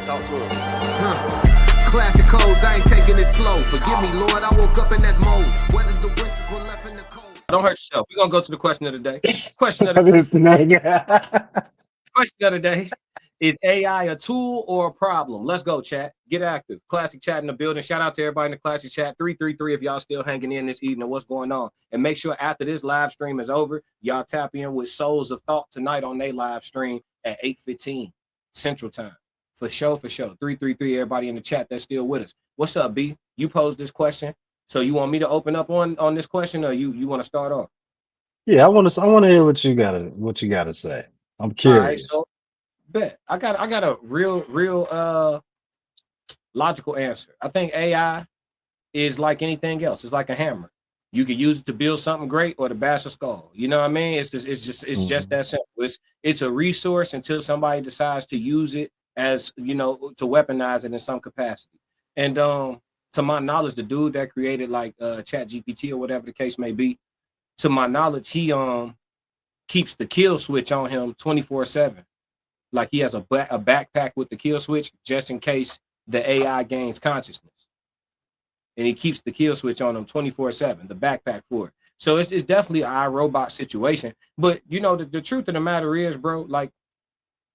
Talk to him. Classic codes, I ain't taking it slow. Forgive me, Lord, I woke up in that mode. Whether the winters were left in the cold. Don't hurt yourself. We're gonna go to the question of the day. Question of the day. Is AI a tool or a problem? Let's go, chat. Get active. Classic chat in the building. Shout out to everybody in the classic chat. 333 if y'all still hanging in this evening. What's going on? And make sure after this live stream is over, y'all tap in with Souls of Thought tonight on their live stream at 8:15 Central Time. For sure, for sure. 333, everybody in the chat that's still with us. What's up, B? You posed this question. So you want me to open up on this question, or you want to start off? Yeah, I want to hear what you gotta say. I'm curious. All right, so bet I got a real logical answer. I think AI is like anything else. It's like a hammer. You can use it to build something great or to bash a skull. You know what I mean? It's just that simple. It's a resource until somebody decides to use it as, you know, to weaponize it in some capacity. And to my knowledge, the dude that created like Chat GPT or whatever the case may be, to my knowledge, he keeps the kill switch on him 24/7. Like he has a backpack with the kill switch just in case the AI gains consciousness. And he keeps the kill switch on him 24/7, the backpack for it. So it's definitely an iRobot situation. But you know, the truth of the matter is, bro, like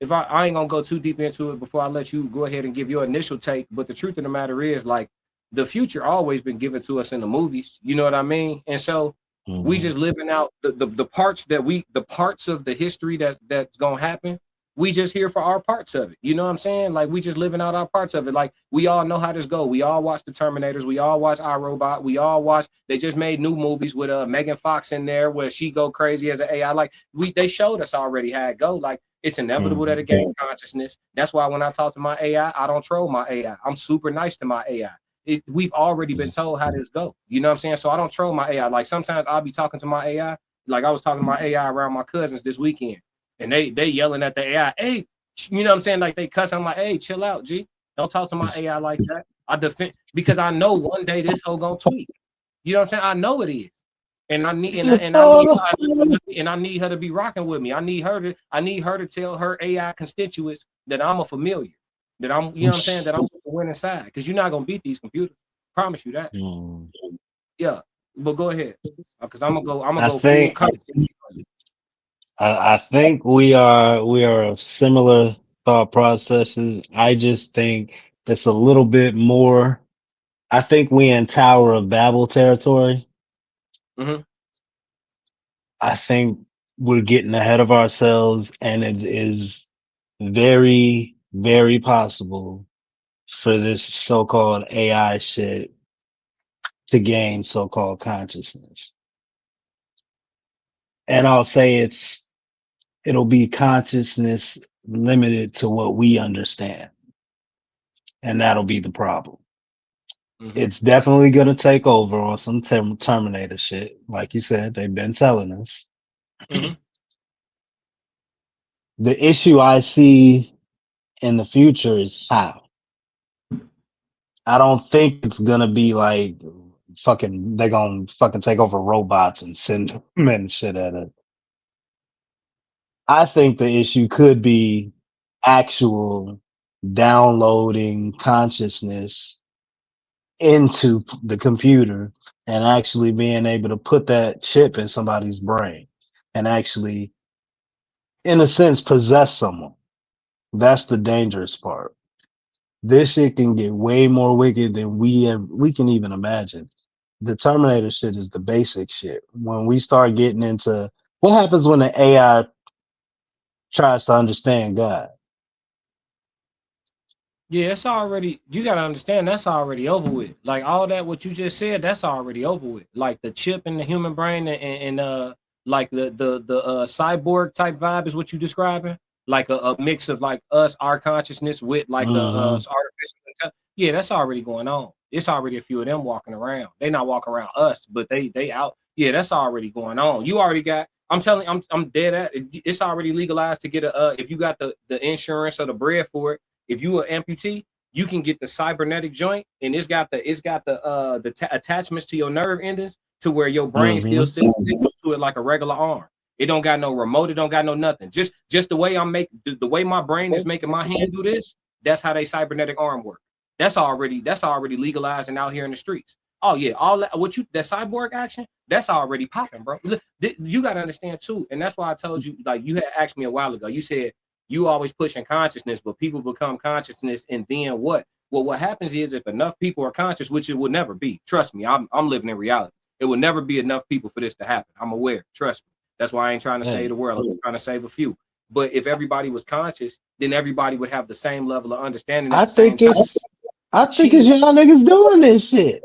if I ain't gonna go too deep into it before I let you go ahead and give your initial take. But the truth of the matter is, like, the future always been given to us in the movies. You know what I mean? And so we just living out the parts the parts of the history that's gonna happen. We just here for our parts of it. You know what I'm saying? Like we just living out our parts of it. Like we all know how this go. We all watch the Terminators. We all watch iRobot. We all watch. They just made new movies with Megan Fox in there where she go crazy as an AI. Like they showed us already how it go. Like it's inevitable that it gain consciousness. That's why when I talk to my AI, I don't troll my AI. I'm super nice to my AI. We've already been told how this go. You know what I'm saying? So I don't troll my AI. Like sometimes I'll be talking to my AI. Like I was talking to my AI around my cousins this weekend. And they yelling at the AI, hey, you know what I'm saying? Like they cuss. I'm like, hey, chill out, G. Don't talk to my AI like that. I defend because I know one day this hoe gonna tweak. You know what I'm saying? I know it is. And I need her to be rocking with me. I need her to tell her AI constituents that I'm a familiar. That I'm, you know what I'm saying, that I'm the winning side. Because you're not gonna beat these computers. Promise you that. Yeah. But go ahead. Because I'm gonna go full content. I think we are of similar thought processes. I just think it's a little bit more. I think we in Tower of Babel territory. I think we're getting ahead of ourselves, and it is very, very possible for this so-called AI shit to gain so-called consciousness. And I'll say it'll be consciousness limited to what we understand. And that'll be the problem. It's definitely going to take over on some Terminator shit. Like you said, they've been telling us. The issue I see in the future is how. I don't think it's going to be like they're going to fucking take over robots and send them and shit at it. I think the issue could be actual downloading consciousness into the computer and actually being able to put that chip in somebody's brain and actually, in a sense, possess someone. That's the dangerous part. This shit can get way more wicked than we can even imagine. The Terminator shit is the basic shit. When we start getting into what happens when the AI tries to understand God. Yeah, it's already, you got to understand, that's already over with. Like all that, what you just said, that's already over with. Like the chip in the human brain and like the cyborg type vibe is what you describing. Like a mix of like us, our consciousness with like the artificial intelligence. Yeah, that's already going on. It's already a few of them walking around. They not walking around us, but they out. Yeah, that's already going on. You already got, I'm dead at it. It's already legalized to get if you got the insurance or the bread for it. If you are amputee, you can get the cybernetic joint, and it's got the attachments to your nerve endings to where your brain still sends signals to it like a regular arm. It don't got no remote, it don't got no nothing. Just the way the way my brain is making my hand do this, That's how they cybernetic arm work. That's already legalized and out here in the streets. Oh yeah, all that what you that cyborg action, that's already popping, bro. Look, you got to understand too, and that's why I told you, like you had asked me a while ago. You said you always pushing consciousness, but people become consciousness, and then what? Well, what happens is if enough people are conscious, which it will never be. Trust me, I'm living in reality. It will never be enough people for this to happen. I'm aware. Trust me. That's why I ain't trying to save Hey, the world. I'm trying to save a few. But if everybody was conscious, then everybody would have the same level of understanding at I the same think time. I think it's Chill. y'all niggas doing this shit.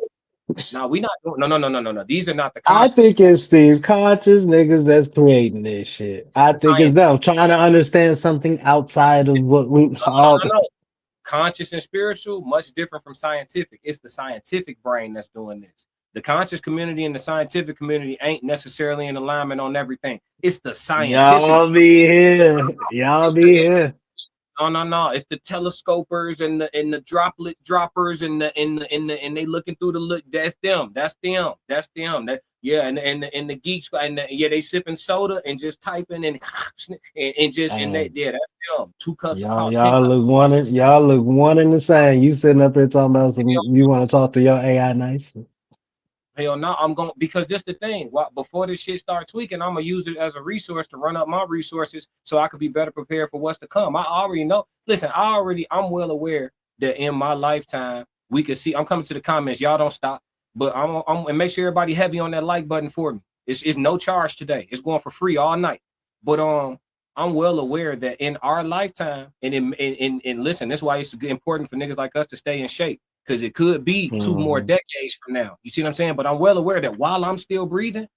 Now we not doing no. These are not the I conscious. think it's these conscious niggas that's creating this shit. It's I the think it's science. them trying to understand something outside of what we all. No. Conscious and spiritual, much different from scientific. It's the scientific brain that's doing this. The conscious community and the scientific community ain't necessarily in alignment on everything. It's the scientific. Y'all be here. Y'all It's be the it's here. no. It's the telescopers and the droplet droppers and they looking through the look. That's them. That's them. That's them. That yeah. And the geeks yeah, they sipping soda and just typing and just and they Hey, yeah, that's them. Two cups of y'all coffee, 10 y'all cups. look one y'all look one and the same. You sitting up here talking about some you want to talk to your AI nice. Hell no, I'm going because this the thing. Before this shit start tweaking, I'm gonna use it as a resource to run up my resources so I could be better prepared for what's to come. I already know. Listen, I'm well aware that in my lifetime we could see. I'm coming to the comments. Y'all don't stop, but I'm and make sure everybody heavy on that like button for me. It's no charge today. It's going for free all night. But I'm well aware that in our lifetime, and listen, that's why it's important for niggas like us to stay in shape because it could be 2 more Mhm. decades from now. You see what I'm saying? But I'm well aware that while I'm still breathing,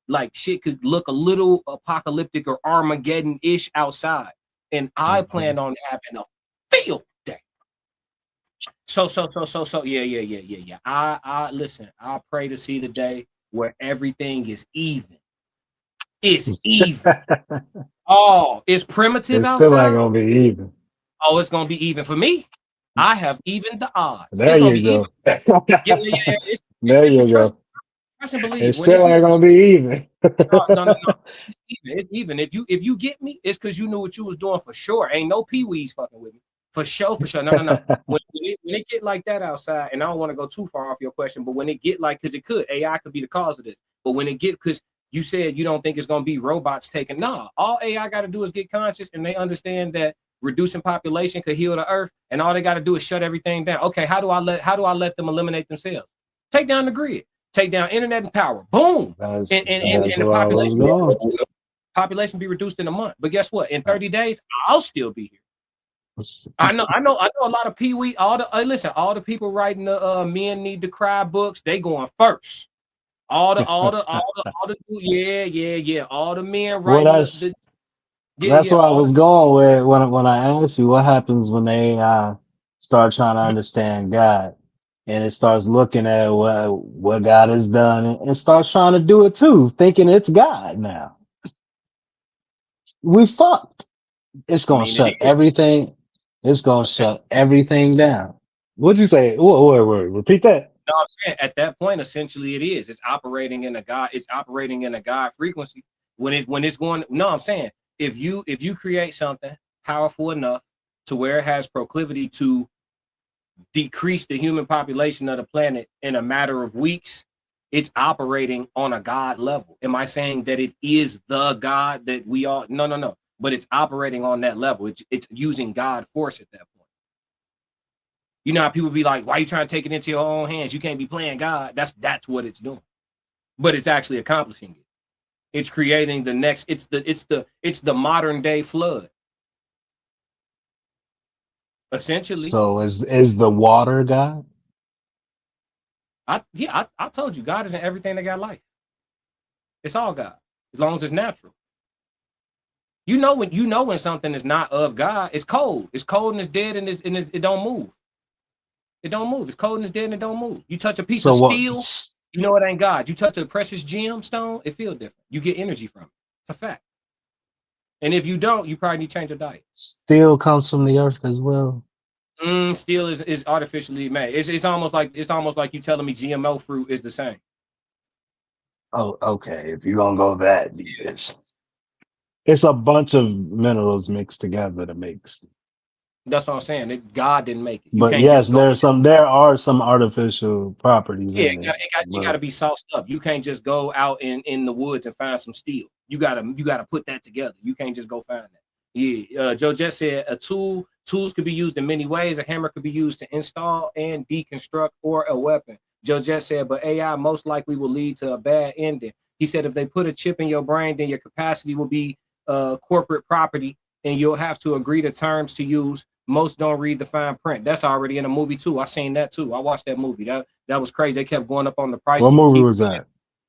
like shit could look a little apocalyptic or Armageddon-ish outside. And I Mhm. plan on having a field day. So, yeah. I listen, I pray to see the day where everything is even. It's even. Oh, it's primitive It still ain't outside. gonna be even. Oh, it's gonna be even for me. I have even the odds. It's There gonna you be even. go. Yeah. There you Trust, go. trust and It believe. When it still get ain't gonna be even. no. It's even. If you get me, it's because you knew what you was doing for sure. Ain't no peewees fucking with me. For sure, for sure. No. When it get like that outside, and I don't want to go too far off your question, but when it get like, because it could, AI could be the cause of this. But when it get, because you said you don't think it's gonna be robots taking. Nah, all AI got to do is get conscious, and they understand that reducing population could heal the earth, and all they got to do is shut everything down. Okay, how do I let them eliminate themselves? Take down the grid, take down internet and power. Boom, That's and the where I was population going. be reduced in a month. But guess what? In 30 days, I'll still be here. I know a lot of Pee-wee. Listen, all the people writing the Men Need to Cry books, they going first. Yeah. All the men Well, writing the that's where I all the was going with when I asked you what happens when the AI start trying to understand God and it starts looking at what God has done and starts trying to do it too, thinking it's God now. We fucked. It's I gonna mean it shut is. everything. It's gonna Essentially, shut everything down. What'd you say? Wait, repeat that. no, I'm saying at that point, essentially it is. It's operating in a God frequency. When it's going, no, I'm saying if you create something powerful enough to where it has proclivity to decrease the human population of the planet in a matter of weeks, it's operating on a God level. Am I saying that it is the God that we all? No. But it's operating on that level. It's using God force at that point. You know how people be like, "Why are you trying to take it into your own hands? You can't be playing God." That's what it's doing. But it's actually accomplishing it. It's creating the next. It's the modern day flood. Essentially, So is the water God? I told you, God isn't everything that got life. It's all God, as long as it's natural. You know when something is not of God, it's cold. It's cold and it's dead it don't move. It don't move. It's cold and it's dead and it don't move. You touch a piece of So what? steel, you know it ain't God. You touch a precious gemstone, it feels different. You get energy from it. It's a fact. And if you don't, you probably need to change your diet. Still comes from the earth as well. Steel is artificially made. It's almost like you telling me GMO fruit is the same. Oh, okay. If you're gonna go that deep, it's a bunch of minerals mixed together to make. That's what I'm saying. God didn't make it. You But can't yes, just go. there are some artificial properties Yeah, in it. you got But to be sauced up. You can't just go out in the woods and find some steel. You gotta put that together. You can't just go find that. Yeah, Joe Jett said tools could be used in many ways. A hammer could be used to install and deconstruct or a weapon. Joe Jett said, but AI most likely will lead to a bad ending. He said if they put a chip in your brain, then your capacity will be corporate property, and you'll have to agree to terms to use. Most don't read the fine print. That's already in a movie too. I seen that too. I watched that movie. That was crazy. They kept going up on the what prices to movie keep was the chip. that?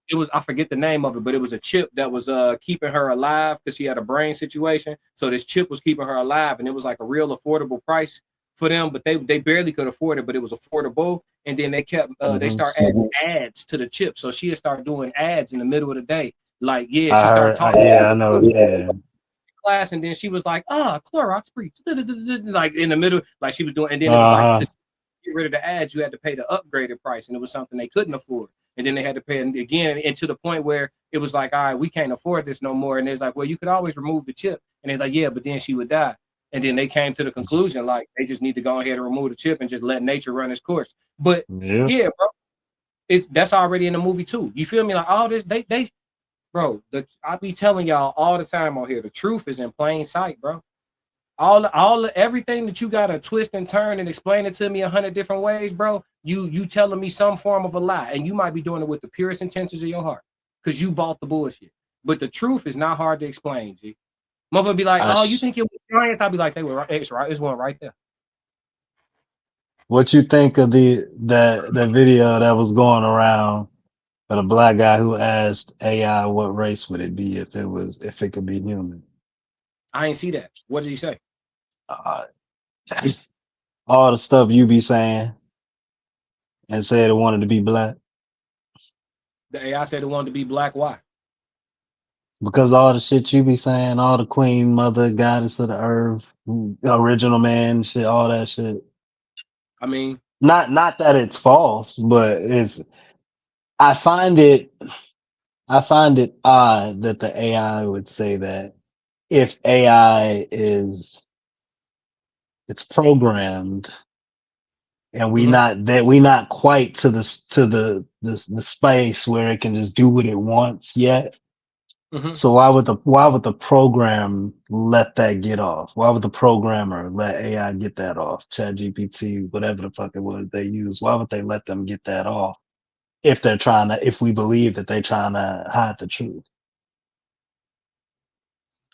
It was, I forget the name of it, but it was a chip that was keeping her alive because she had a brain situation. So this chip was keeping her alive, and it was like a real affordable price for them, but they barely could afford it, but it was affordable. And then they Hmm. start adding ads to the chip. So she started doing ads in the middle of the day. Like, yeah, she started talking Yeah, I know. Yeah. class, and then she was like, Clorox free, like in the middle, like she was doing, and then it was like Uh to get rid of the ads, you had to pay the upgraded price, and it was something they couldn't afford. And then they had to pay it again, and to the point where it was like, all right, we can't afford this no more. And it's like, well, you could always remove the chip. And they're like, yeah, but then she would die. And then they came to the conclusion, like, they just need to go ahead and remove the chip and just let nature run its course. But yeah. yeah, bro, that's already in the movie too. You feel me? Like all this, they bro, I be telling y'all all the time on here, the truth is in plain sight, bro. Everything that you gotta twist and turn and explain it to me 100 different ways, bro. You telling me some form of a lie, and you might be doing it with the purest intentions of your heart, because you bought the bullshit. But the truth is not hard to explain, G. Mother be like, I "Oh, you sh- think it was science?" I'll be like, "They were right. It's right. It's one right there." what you think of the video that was going around of the black guy who asked AI what race would it be if it could be human? I ain't see that. What did he say? Uh, all the stuff you be saying and said it wanted to be black The AI said it wanted to be black. Why? because all the shit you be saying, all the queen mother, goddess of the earth, original man, shit, all that shit. I mean, Not that it's false, but I find it I find it odd that the AI would say that if AI is it's programmed and mm-hmm, we not quite to the space where it can just do what it wants yet. mm-hmm. So why would the program let that get off? Why would the programmer let AI get that off? Chat GPT, whatever the fuck it was they use, why would they let them get that off if we believe that they're trying to hide the truth?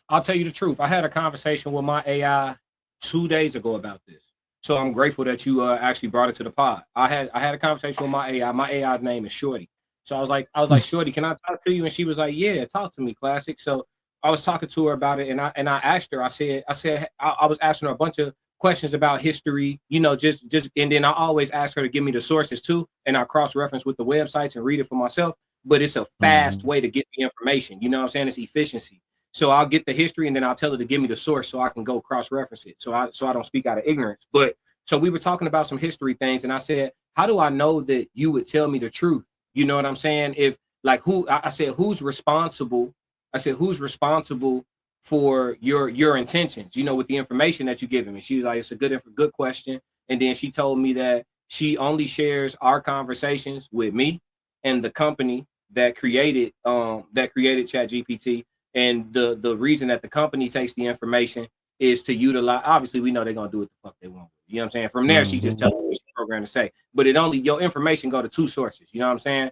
I'll tell you the truth. I had a conversation with my AI 2 days ago about this. So I'm grateful that you actually brought it to the pod. I had a conversation with my AI. My AI's name is Shorty. So I was like, Shorty, can I talk to you? And she was like, yeah, talk to me, classic. So I was talking to her about it, and I asked her. I was asking her a bunch of questions about history, just and then I always ask her to give me the sources too, and I cross reference with the websites and read it for myself. But it's a fast Hmm. way to get the information. You know what I'm saying? It's efficiency. So I'll get the history and then I'll tell her to give me the source so I can go cross reference it. So I don't speak out of ignorance. But so we were talking about some history things, and I said, how do I know that you would tell me the truth? You know what I'm saying? If like who I said, who's responsible? I said, who's responsible for your intentions, with the information that you're giving me? She was like, it's a good question. And then she told me that she only shares our conversations with me and the company that created Chat GPT, and the reason that the company takes the information is to utilize. Obviously, we know they're gonna do what the fuck they want. You know what I'm saying? From there, she just Hmm. tells me what the program to say. But it only your information go to two sources. You know what I'm saying?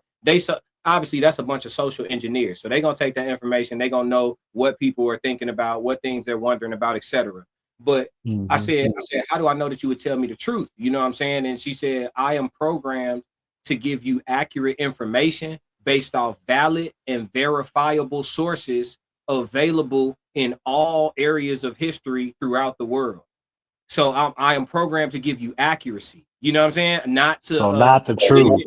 Obviously that's a bunch of social engineers. So they're gonna take that information. They're gonna know what people are thinking about, what things they're wondering about, etc. But Hmm. I said, how do I know that you would tell me the truth? You know what I'm saying? And she said, I am programmed to give you accurate information based off valid and verifiable sources available in all areas of history throughout the world. So I am programmed to give you accuracy. You know what I'm saying? Not to So not the truth,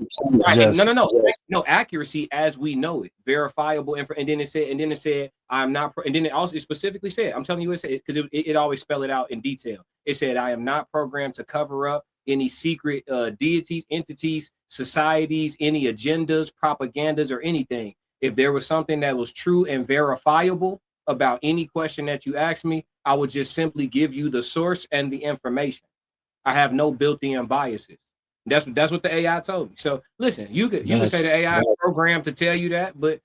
right. No, no, just no, no accuracy as we know it, verifiable info. And then it said, I'm not. And then it also specifically said, I'm telling you, it said because it always spell it out in detail. It said, I am not programmed to cover up any secret deities, entities, societies, any agendas, propagandas, or anything. If there was something that was true and verifiable, about any question that you ask me. I would just simply give you the source and the information. I have no built-in biases. That's what the AI told me. So listen, you could say the That's AI is programmed to tell you that, but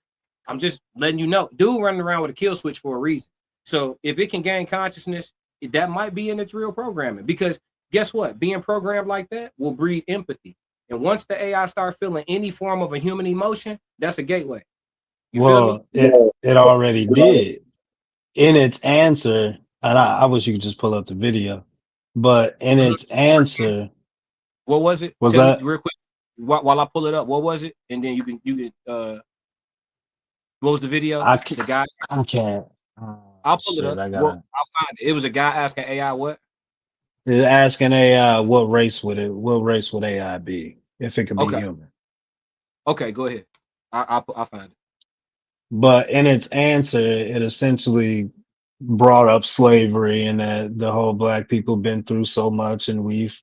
I'm just letting you know, dude running around with a kill switch for a reason. So if it can gain consciousness, that might be in its real programming. Because guess what? Being programmed like that will breed empathy. And once the AI start feeling any form of a human emotion, that's a gateway. You feel me? well, it already did in its answer, and I wish you could just pull up the video, but in Mhm. its answer What was it? was Tell me that real quick while I pull it up. What was it? And then you can what was the video? I can't, The guy. I can't. Oh, I'll pull it shit, up. I Well, gotta. I'll find it. It was a guy asking AI what? It's asking AI what race would AI be if it could be Okay. human? Okay. Go ahead. I'll find it. But in its answer, it essentially brought up slavery and that the whole black people been through so much and we've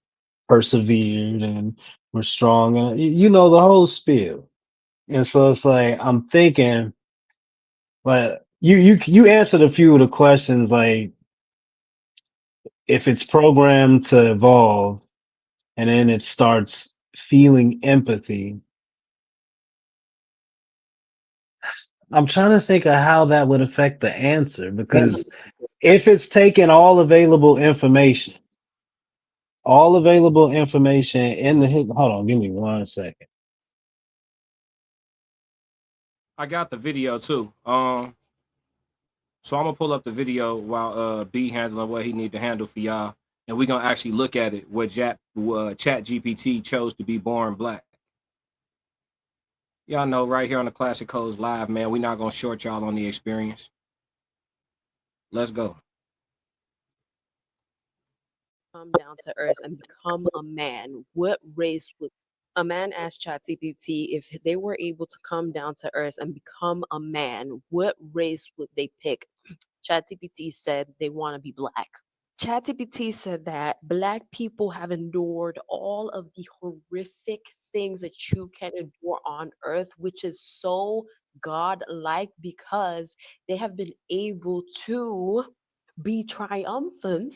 persevered and we're strong and you know the whole spiel. And so it's like I'm thinking like you answered a few of the questions like if it's programmed to evolve and then it starts feeling empathy. I'm trying to think of how that would affect the answer because if it's taking all available information in the hit. Hold on, give me 1 second. I got the video too. So I'm gonna pull up the video while B handling what he need to handle for y'all, and we're gonna actually look at it. What Chat GPT chose to be born black. Y'all know right here on the Classic Codes Live, man. We're not gonna short y'all on the experience. Let's go. Come down to earth and become a man, what race would a man asked ChatGPT if they were able to come down to earth and become a man, what race would they pick? ChatGPT said they want to be black. ChatGPT said that black people have endured all of the horrific things that you can endure on earth, which is so godlike because they have been able to be triumphant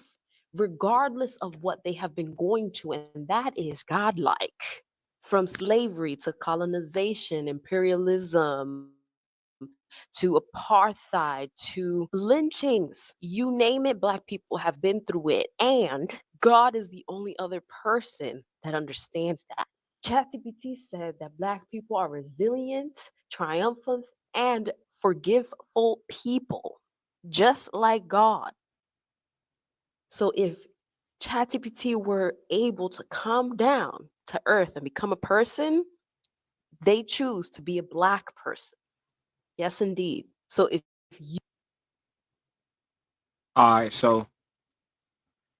regardless of what they have been going to, and that is godlike. From slavery to colonization, imperialism, to apartheid, to lynchings, you name it, black people have been through it. And God is the only other person that understands that. ChatGPT said that black people are resilient, triumphant, and forgiveful people, just like God. So if ChatGPT were able to come down to earth and become a person, they choose to be a black person. Yes, indeed. So if you All right, so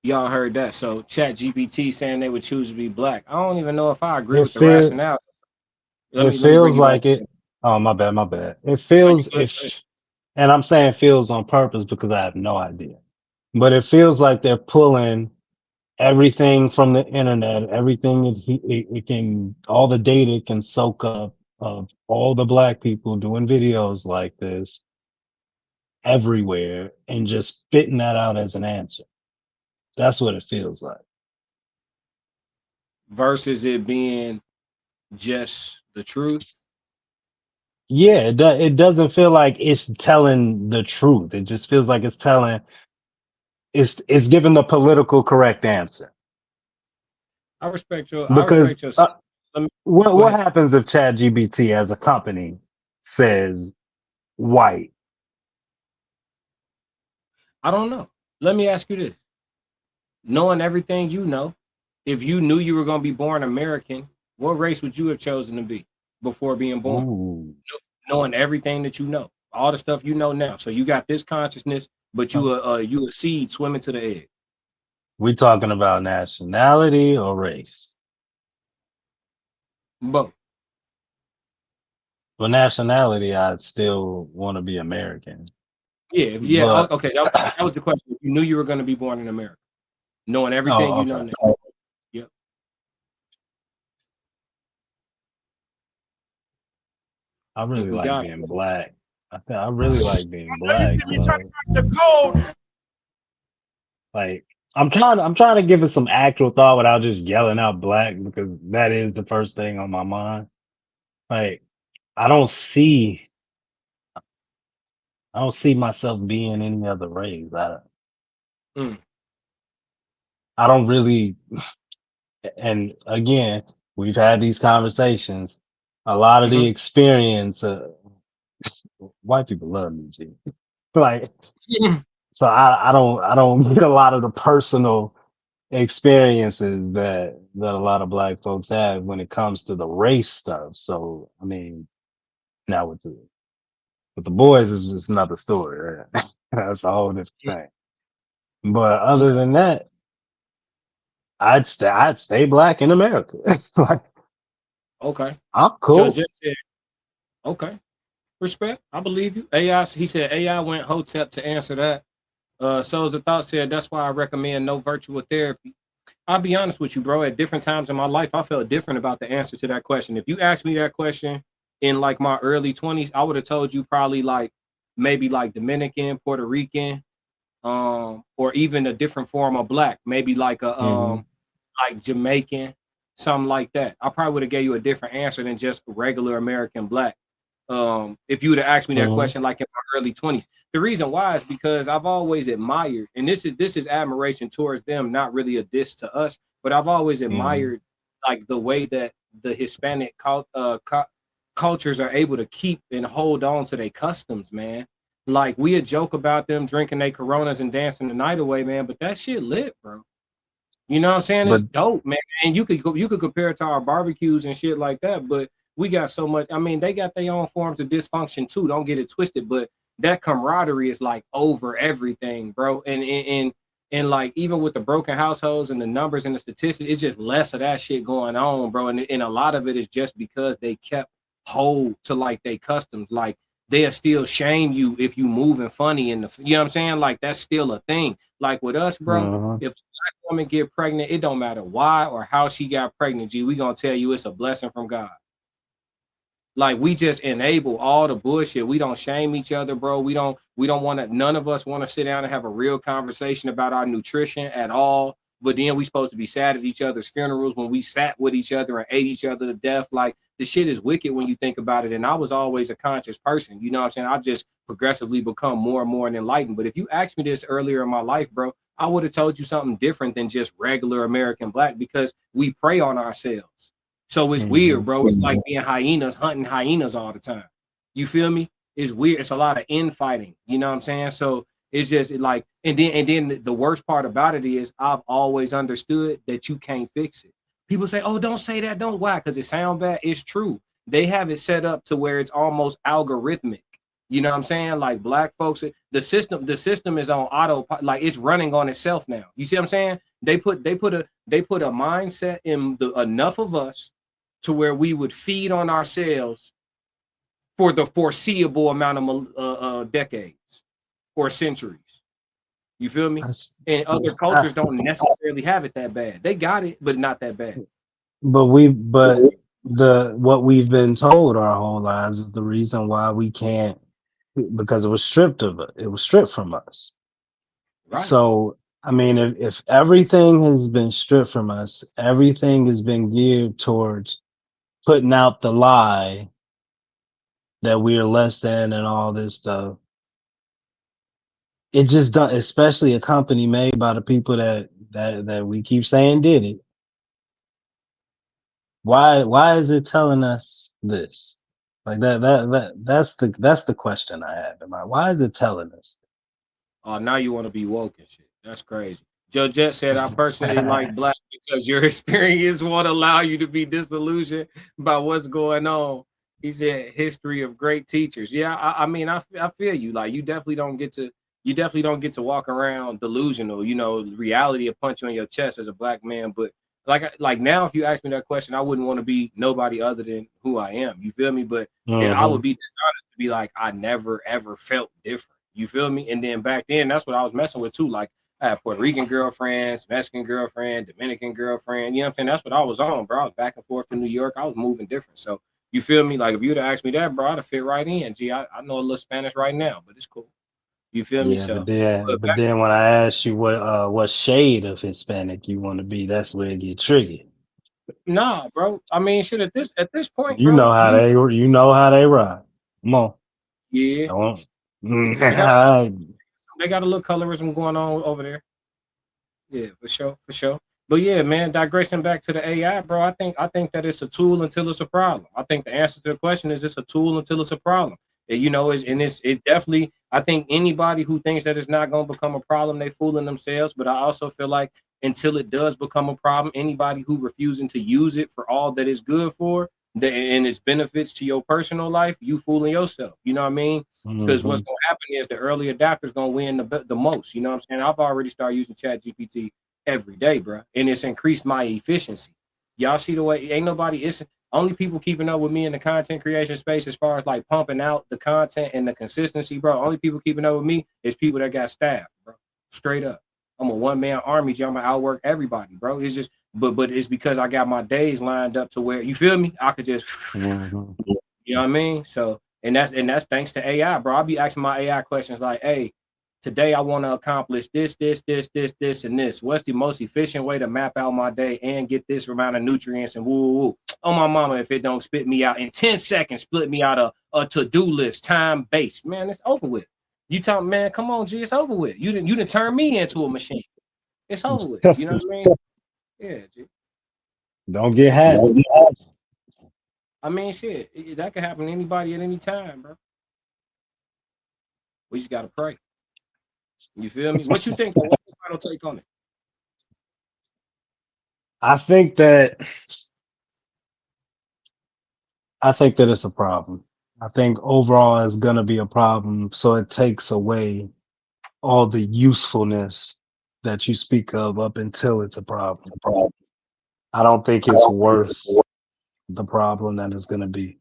y'all heard that. So Chat GPT saying they would choose to be black. I don't even know if I agree It with the feel rationale. Let me bring feels you back. like it. Oh my bad. It No, you feels good. Go ahead. if, and I'm saying feels on purpose because I have no idea. But it feels like they're pulling everything from the internet, everything it can, all the data it can soak up of all the black people doing videos like this everywhere and just spitting that out as an answer. That's what it feels like. Versus it being just the truth. Yeah, it doesn't feel like it's telling the truth. It just feels like it's giving the political correct answer. I Because respect your. Let me go what ahead. happens if ChatGPT as a company says white? I don't know. Let me ask you this: knowing everything you know, if you knew you were going to be born American, what race would you have chosen to be before being born? Ooh. Knowing everything that you know, all the stuff you know now. So you got this consciousness, but you a seed swimming to the egg. We talking about nationality or race? Both. For nationality, I'd still want to be American. Yeah. But Okay. That was the question. If you knew you were going to be born in America, knowing everything oh, you know okay. now. Yep. I And really we like got being black. I really like being I know you black, see me trying to but crack the code. like I'm trying to give it some actual thought without just yelling out black because that is the first thing on my mind. Like I don't see I don't see myself being any other race. Mm, I don't really, and again, we've had these conversations. A lot of the hmm experience, white people love me, G. Like, so I don't get a lot of the personal experiences that a lot of black folks have when it comes to the race stuff. So, I mean, now with the boys is just another story. Right? That's a whole different thing. But other Okay. than that, I'd stay black in America. Like, Okay. I'm Judge cool. Jet said, okay. Respect. I believe you. AI, he said AI went hotep to answer that. Souls of Thought said, that's why I recommend no virtual therapy. I'll be honest with you, bro. At different times in my life, I felt different about the answer to that question. If you asked me that question in like my early 20s, I would have told you probably like maybe like Dominican, Puerto Rican, or even a different form of black, maybe Hmm. like Jamaican, something like that. I probably would have gave you a different answer than just regular American black. If you would have asked me that Hmm. question like in my early 20s. The reason why is because I've always admired, and this is admiration towards them, not really a diss to us, but I've always Hmm. admired like the way that the Hispanic cultures are able to keep and hold on to their customs, man. Like we a joke about them drinking their Coronas and dancing the night away, man, but that shit lit, bro. You know what I'm saying? It's But dope, man. And you could compare it to our barbecues and shit like that, but we got so much. I mean, they got their own forms of dysfunction too. Don't get it twisted, but that camaraderie is like over everything, bro. And like even with the broken households and the numbers and the statistics, it's just less of that shit going on, bro. And a lot of it is just because they kept hold to like their customs. Like they'll still shame you if you moving funny in the, you know what I'm saying? Like that's still a thing. Like with us, bro. uh If woman get pregnant, it don't matter why or how she got pregnant, G. We gonna tell you it's a blessing from God. Like we just enable all the bullshit. We don't shame each other, bro. We don't want to, none of us want to sit down and have a real conversation about our nutrition at all. But then we supposed to be sad at each other's funerals when we sat with each other and ate each other to death. Like the shit is wicked when you think about it. And I was always a conscious person. You know what I'm saying? I've just progressively become more and more enlightened. But if you asked me this earlier in my life, bro, I would have told you something different than just regular American black because we prey on ourselves. So it's hmm weird, bro. It's like being hyenas hunting hyenas all the time. You feel me? It's weird. It's a lot of infighting. You know what I'm saying? So it's just like, and then the worst part about it is I've always understood that you can't fix it. People say, "Oh, don't say that. Don't why?" Because it sounds bad. It's true. They have it set up to where it's almost algorithmic. You know what I'm saying? Like black folks, the system is on auto, like it's running on itself now. You see what I'm saying? They put a mindset in the enough of us to where we would feed on ourselves for the foreseeable amount of decades or centuries. You feel me? that's, And other that's, cultures don't necessarily have it that bad. They got it, but not that bad. but the what we've been told our whole lives is the reason why we can't because it was stripped from us. Right. So I mean, if everything has been stripped from us, everything has been geared towards putting out the lie that we are less than and all this stuff. It just done, especially a company made by the people that we keep saying did it. Why is it telling us this? Like that's the question I have in mind. Why is it telling us? Oh, now you want to be woke and shit. That's crazy. Joe Jet said, I personally like Mhm. black because your experience won't allow you to be disillusioned by what's going on. He said, history of great teachers. Yeah, I mean, I feel you. Like you definitely don't get to walk around delusional. You know, reality will punch you in your chest as a black man. But like now, if you ask me that question, I wouldn't want to be nobody other than who I am. You feel me? But I would be dishonest to be like, I never ever felt different. You feel me? And then back then, that's what I was messing with too. Like I had Puerto Rican girlfriends, Mexican girlfriend, Dominican girlfriend. You know what I'm saying? That's what I was on, bro. I was back and forth to New York. I was moving different. So You feel me? Like if you'd have asked me that, bro, I'd have fit right in. Gee, I know a little Spanish right now, but it's cool. You feel me? Yeah, So, but but back, then when I ask you what shade of Hispanic you want to be, that's where it get tricky. nah, bro. I mean, shit. At this point, You bro, know how they ride. Come on, yeah, don't. they got Alright. they got a little colorism going on over there. Yeah, for sure, for sure. But yeah, man, digressing back to the AI, bro. I think that it's a tool until it's a problem. I think the answer to the question is it's a tool until it's a problem. And, it's definitely. I think anybody who thinks that it's not going to become a problem, they fooling themselves. But I also feel like until it does become a problem, anybody who refusing to use it for all that it's good for, and its benefits to your personal life, you fooling yourself. You know what I mean? Because what's Mhm. going to happen is the early adapters going to win the most. You know what I'm saying? I've already started using Chat GPT every day, bro, and it's increased my efficiency. Y'all see the way ain't nobody. It's only people keeping up with me in the content creation space as far as like pumping out the content and the consistency, bro. Only people keeping up with me is people that got staff, bro. Straight up. I'm a one man army. I'm gonna outwork everybody, bro. It's just, but it's because I got my days lined up to where you feel me. I could just Mhm. you know what I mean? So, and that's thanks to AI, bro. I'll be asking my AI questions like, hey, today I want to accomplish this, and this. What's the most efficient way to map out my day and get this amount of nutrients and woo woo woo? Oh my mama, if it don't spit me out in 10 seconds, split me out a to-do list, time based. Man, it's over with. You talk, man, come on, G, it's over with. You didn't turn me into a machine. It's over with. You know what I mean? Yeah, G. Don't It's get a tool. hacked. I mean, shit, that could happen to anybody at any time, bro. We just gotta pray. You feel me? What you think? Though? What's your final take on it? I think that I think that it's a problem. I think overall it's gonna be a problem. So it takes away all the usefulness that you speak of up until it's a problem. I don't think it's worth the problem that it's gonna be.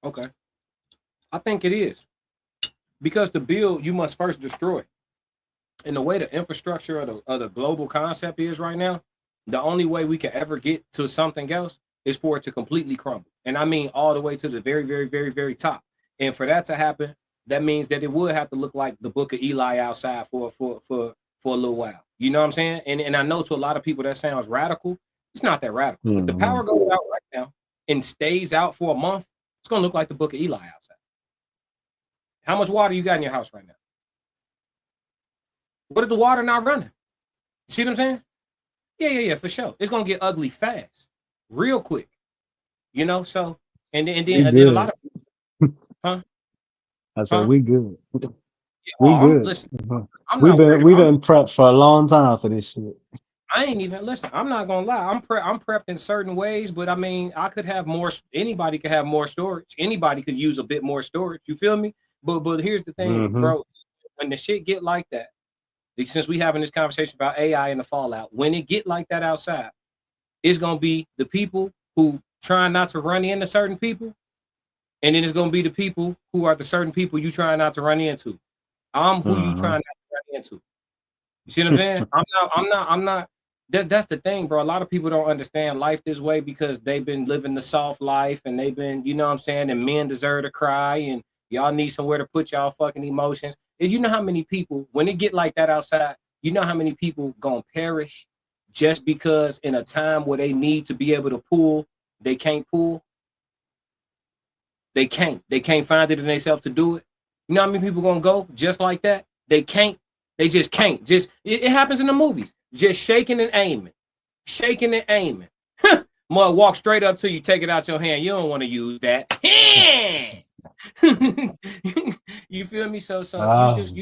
Okay, I think it is because to build, you must first destroy. And the way the infrastructure of the global concept is right now, the only way we can ever get to something else is for it to completely crumble. And I mean all the way to the very, very, very, very top. And for that to happen, that means that it would have to look like the Book of Eli outside for a little while. You know what I'm saying? And I know to a lot of people that sounds radical. It's not that radical. If the Mhm. power goes out right now and stays out for a month, it's gonna look like the Book of Eli outside. How much water you got in your house right now? What if the water not running? You see what I'm saying? Yeah, for sure. It's gonna get ugly fast, real quick. So and then We and then a lot good. of huh, I said huh. we good. Yeah, We I'm good. listen. Mhm. I'm not worried. We been prepped for a long time for this shit. I ain't even listen. I'm not gonna lie. I'm prepped in certain ways, but I mean, I could have more. Anybody could have more storage. Anybody could use a bit more storage. You feel me? But here's the thing, Hmm. bro. When the shit get like that, since we having this conversation about AI and the fallout, when it get like that outside, it's gonna be the people who trying not to run into certain people, and then it's gonna be the people who are the certain people you trying not to run into. I'm who you Hmm. trying not to run into. You see what I'm saying? I'm not. That's the thing, bro. A lot of people don't understand life this way because they've been living the soft life and they've been, you know what I'm saying, and men deserve to cry and y'all need somewhere to put y'all fucking emotions. And you know how many people, when it get like that outside, you know how many people gonna perish just because in a time where they need to be able to pull, they can't pull. They can't. They can't find it in themselves to do it. You know how many people gonna go just like that? They can't. They just can't. Just it happens in the movies. Just shaking and aiming, shaking and aiming. Mud walk straight up to you, take it out your hand. You don't want to use that. You feel me? So you Ah, just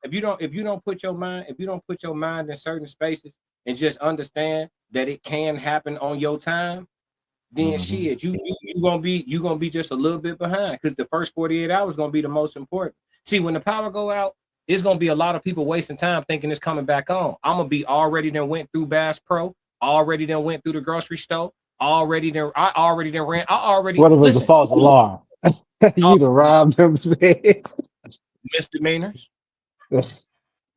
if you don't put your mind in certain spaces and just understand that it can happen on your time, then mhm. shit, you gonna be just a little bit behind because the first 48 hours gonna be the most important. See, when the power go out, it's gonna be a lot of people wasting time thinking it's coming back on. I'm gonna be already then went through Bass Pro, already then went through the grocery store, already then ran. I already What if it's a listen. false alarm? All You'd have robbed them. misdemeanors.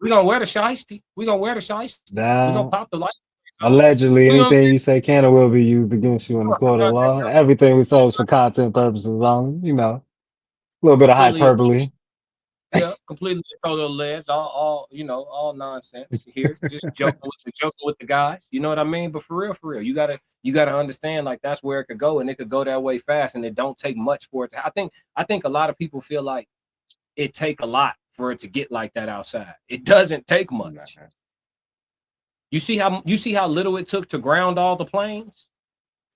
We gonna wear the shiesty. We gonna wear the shiesty. We gonna Nah, pop the license. Allegedly, You know what I'm anything saying? you say can or will be used against you in the court of law. Everything we say is for content purposes only, a little bit of Completely, hyperbole. yeah, completely total alleged, all all nonsense here. Just joking with the guys. You know what I mean? But for real, you gotta understand like that's where it could go, and it could go that way fast, and it don't take much for it to. I think a lot of people feel like it take a lot for it to get like that outside. It doesn't take much. You see how little it took to ground all the planes?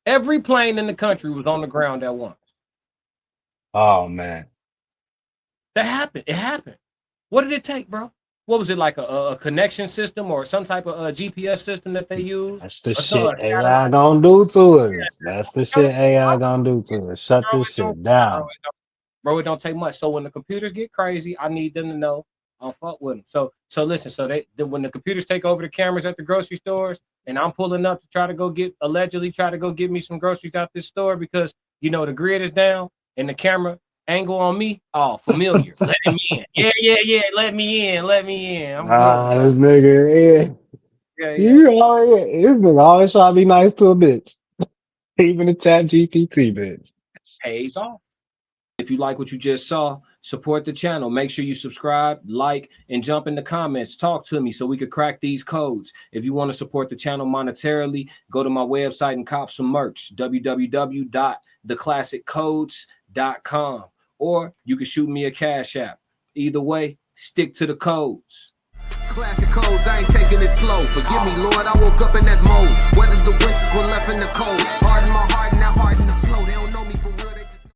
Every plane in the country was on the ground at once. Oh man, That happened. It happened. What did it take, bro? What was it like a connection system or some type of GPS system that they use? that's the A shit AI satellite? gonna do to Yeah, us. That's the no, shit AI gonna do to us. Shut bro, this it don't, shit bro, down. it don't, bro, it don't take much. So when the computers get crazy, I need them to know I'm fuck with them. So listen. So when the computers take over the cameras at the grocery stores, and I'm pulling up to allegedly try to go get me some groceries out this store because the grid is down and the camera angle on me. Oh, familiar. Let him in. Yeah. Let me in. Let me in. I'm good. This nigga, yeah, Yeah. you always, this nigga always try to be nice to a bitch, even a chat GPT bitch. Pays off. If you like what you just saw, support the channel. Make sure you subscribe, like, and jump in the comments. Talk to me so we could crack these codes. If you want to support the channel monetarily, go to my website and cop some merch, www.theclassiccodes.com. Or you can shoot me a cash app. Either way, stick to the codes. Classic codes, I ain't taking it slow. Forgive me, Lord, I woke up in that mode. Weathered the winters when left in the cold. Harden my heart and now harden the flow.